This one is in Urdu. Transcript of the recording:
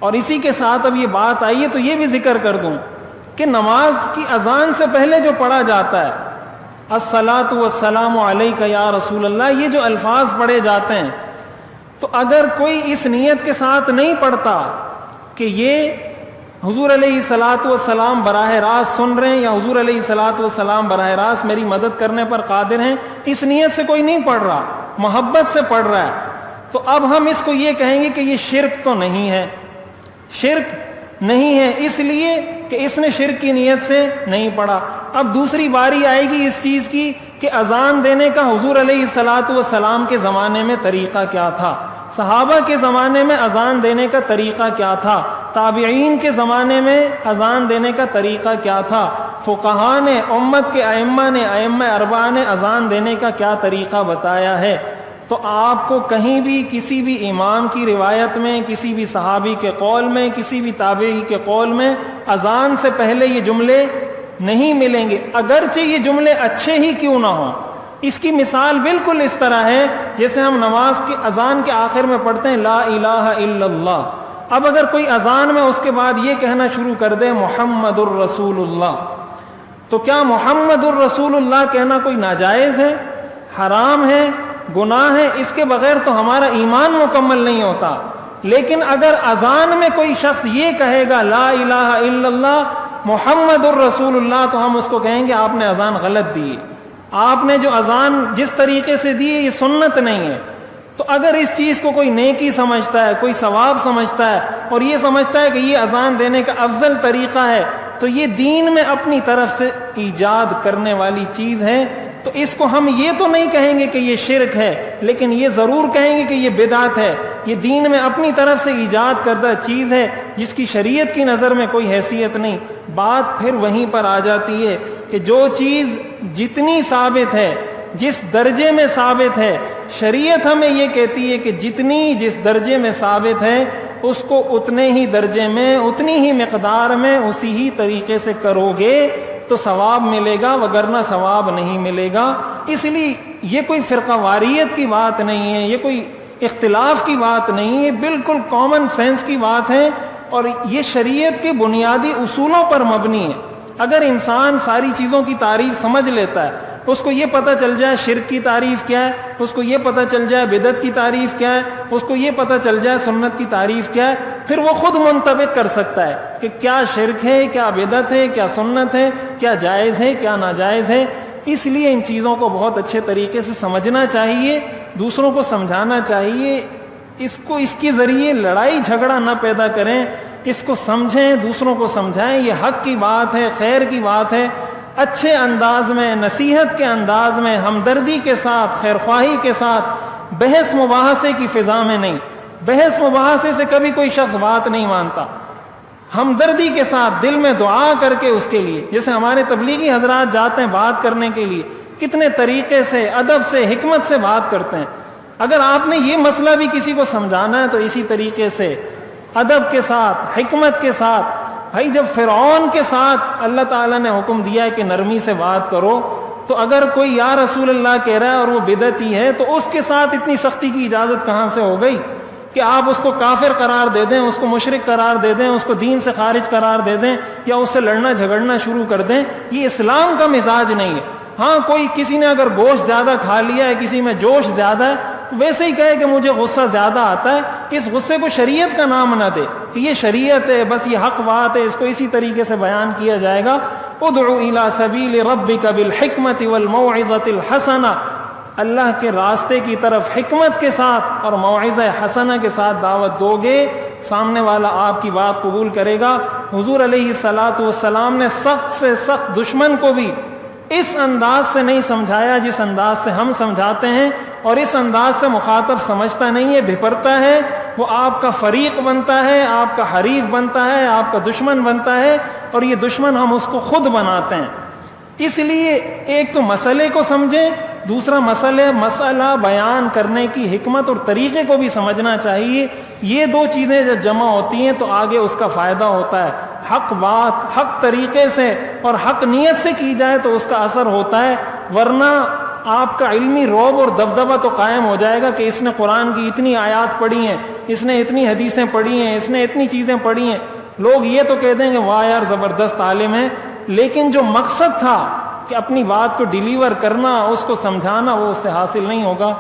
اور اسی کے ساتھ اب یہ بات آئی ہے تو یہ بھی ذکر کر دوں کہ نماز کی اذان سے پہلے جو پڑھا جاتا ہے الصلاۃ والسلام علیک یا رسول اللہ، یہ جو الفاظ پڑھے جاتے ہیں، تو اگر کوئی اس نیت کے ساتھ نہیں پڑھتا کہ یہ حضور علیہ الصلاۃ والسلام براہ راست سن رہے ہیں یا حضور علیہ الصلاۃ والسلام براہ راست میری مدد کرنے پر قادر ہیں، اس نیت سے کوئی نہیں پڑھ رہا، محبت سے پڑھ رہا ہے، تو اب ہم اس کو یہ کہیں گے کہ یہ شرک تو نہیں ہے، شرک نہیں ہے، اس لیے کہ اس نے شرک کی نیت سے نہیں پڑھا۔ اب دوسری باری آئے گی اس چیز کی کہ اذان دینے کا حضور علیہ الصلاۃ والسلام کے زمانے میں طریقہ کیا تھا، صحابہ کے زمانے میں اذان دینے کا طریقہ کیا تھا، تابعین کے زمانے میں اذان دینے کا طریقہ کیا تھا، فقہاء نے، امت کے ائمہ نے، ائمہ اربعہ نے اذان دینے کا کیا طریقہ بتایا ہے۔ تو آپ کو کہیں بھی کسی بھی امام کی روایت میں، کسی بھی صحابی کے قول میں، کسی بھی تابعی کے قول میں اذان سے پہلے یہ جملے نہیں ملیں گے، اگرچہ یہ جملے اچھے ہی کیوں نہ ہوں۔ اس کی مثال بالکل اس طرح ہے جیسے ہم نماز کی اذان کے آخر میں پڑھتے ہیں لا الہ الا اللہ، اب اگر کوئی اذان میں اس کے بعد یہ کہنا شروع کر دے محمد الرسول اللہ، تو کیا محمد الرسول اللہ کہنا کوئی ناجائز ہے، حرام ہے، گناہ ہے؟ اس کے بغیر تو ہمارا ایمان مکمل نہیں ہوتا۔ لیکن اگر اذان میں کوئی شخص یہ کہے گا لا الہ الا اللہ محمد الرسول اللہ، تو ہم اس کو کہیں گے آپ نے اذان غلط دی ہے، آپ نے جو اذان جس طریقے سے دی ہے یہ سنت نہیں ہے۔ تو اگر اس چیز کو کوئی نیکی سمجھتا ہے، کوئی ثواب سمجھتا ہے اور یہ سمجھتا ہے کہ یہ اذان دینے کا افضل طریقہ ہے، تو یہ دین میں اپنی طرف سے ایجاد کرنے والی چیز ہے۔ تو اس کو ہم یہ تو نہیں کہیں گے کہ یہ شرک ہے، لیکن یہ ضرور کہیں گے کہ یہ بدعت ہے، یہ دین میں اپنی طرف سے ایجاد کردہ چیز ہے جس کی شریعت کی نظر میں کوئی حیثیت نہیں۔ بات پھر وہیں پر آ جاتی ہے کہ جو چیز جتنی ثابت ہے، جس درجے میں ثابت ہے، شریعت ہمیں یہ کہتی ہے کہ جتنی جس درجے میں ثابت ہے اس کو اتنے ہی درجے میں، اتنی ہی مقدار میں، اسی ہی طریقے سے کرو گے تو ثواب ملے گا، وگرنہ ثواب نہیں ملے گا۔ اس لیے یہ کوئی فرقہ واریت کی بات نہیں ہے، یہ کوئی اختلاف کی بات نہیں ہے، بالکل کامن سینس کی بات ہے، اور یہ شریعت کے بنیادی اصولوں پر مبنی ہے۔ اگر انسان ساری چیزوں کی تعریف سمجھ لیتا ہے، اس کو یہ پتہ چل جائے شرک کی تعریف کیا ہے، اس کو یہ پتہ چل جائے بدعت کی تعریف کیا ہے، اس کو یہ پتہ چل جائے سنت کی تعریف کیا ہے، پھر وہ خود منطبق کر سکتا ہے کہ کیا شرک ہے، کیا بدعت ہے، کیا سنت ہے، کیا جائز ہے، کیا ناجائز ہے۔ اس لیے ان چیزوں کو بہت اچھے طریقے سے سمجھنا چاہیے، دوسروں کو سمجھانا چاہیے، اس کے ذریعے لڑائی جھگڑا نہ پیدا کریں، اس کو سمجھیں، دوسروں کو سمجھائیں، یہ حق کی بات ہے، خیر کی بات ہے، اچھے انداز میں، نصیحت کے انداز میں، ہمدردی کے ساتھ، خیرخواہی کے ساتھ، بحث مباحثے کی فضا میں نہیں۔ بحث مباحثے سے کبھی کوئی شخص بات نہیں مانتا، ہمدردی کے ساتھ دل میں دعا کر کے اس کے لیے، جیسے ہمارے تبلیغی حضرات جاتے ہیں بات کرنے کے لیے، کتنے طریقے سے، ادب سے، حکمت سے بات کرتے ہیں۔ اگر آپ نے یہ مسئلہ بھی کسی کو سمجھانا ہے تو اسی طریقے سے ادب کے ساتھ، حکمت کے ساتھ۔ بھائی جب فرعون کے ساتھ اللہ تعالیٰ نے حکم دیا ہے کہ نرمی سے بات کرو، تو اگر کوئی یا رسول اللہ کہہ رہا ہے اور وہ بدعتی ہے تو اس کے ساتھ اتنی سختی کی اجازت کہاں سے ہو گئی کہ آپ اس کو کافر قرار دے دیں، اس کو مشرک قرار دے دیں، اس کو دین سے خارج قرار دے دیں، یا اس سے لڑنا جھگڑنا شروع کر دیں؟ یہ اسلام کا مزاج نہیں ہے۔ ہاں کوئی کسی نے اگر گوشت زیادہ کھا لیا ہے، کسی میں جوش زیادہ ہے، ویسے ہی کہے کہ مجھے غصہ زیادہ آتا ہے، کہ اس غصے کو شریعت کا نام نہ دے کہ یہ شریعت ہے، بس یہ حق بات ہے، اس کو اسی طریقے سے بیان کیا جائے گا۔ ادعو الی سبیل ربک بالحکمت والموعظۃ الحسنہ، اللہ کے راستے کی طرف حکمت کے ساتھ اور موعظہ حسنہ کے ساتھ دعوت دو گے، سامنے والا آپ کی بات قبول کرے گا۔ حضور علیہ الصلاۃ والسلام نے سخت سے سخت دشمن کو بھی اس انداز سے نہیں سمجھایا جس انداز سے ہم سمجھاتے ہیں، اور اس انداز سے مخاطب سمجھتا نہیں ہے، بھپرتا ہے، وہ آپ کا فریق بنتا ہے، آپ کا حریف بنتا ہے، آپ کا دشمن بنتا ہے، اور یہ دشمن ہم اس کو خود بناتے ہیں۔ اس لیے ایک تو مسئلے کو سمجھیں، دوسرا مسئلہ بیان کرنے کی حکمت اور طریقے کو بھی سمجھنا چاہیے۔ یہ دو چیزیں جب جمع ہوتی ہیں تو آگے اس کا فائدہ ہوتا ہے۔ حق بات حق طریقے سے اور حق نیت سے کی جائے تو اس کا اثر ہوتا ہے، ورنہ آپ کا علمی رعب اور دبدبہ تو قائم ہو جائے گا کہ اس نے قرآن کی اتنی آیات پڑھی ہیں، اس نے اتنی حدیثیں پڑھی ہیں، اس نے اتنی چیزیں پڑھی ہیں، لوگ یہ تو کہہ دیں گے واہ یار زبردست عالم ہے، لیکن جو مقصد تھا کہ اپنی بات کو ڈیلیور کرنا، اس کو سمجھانا، وہ اس سے حاصل نہیں ہوگا۔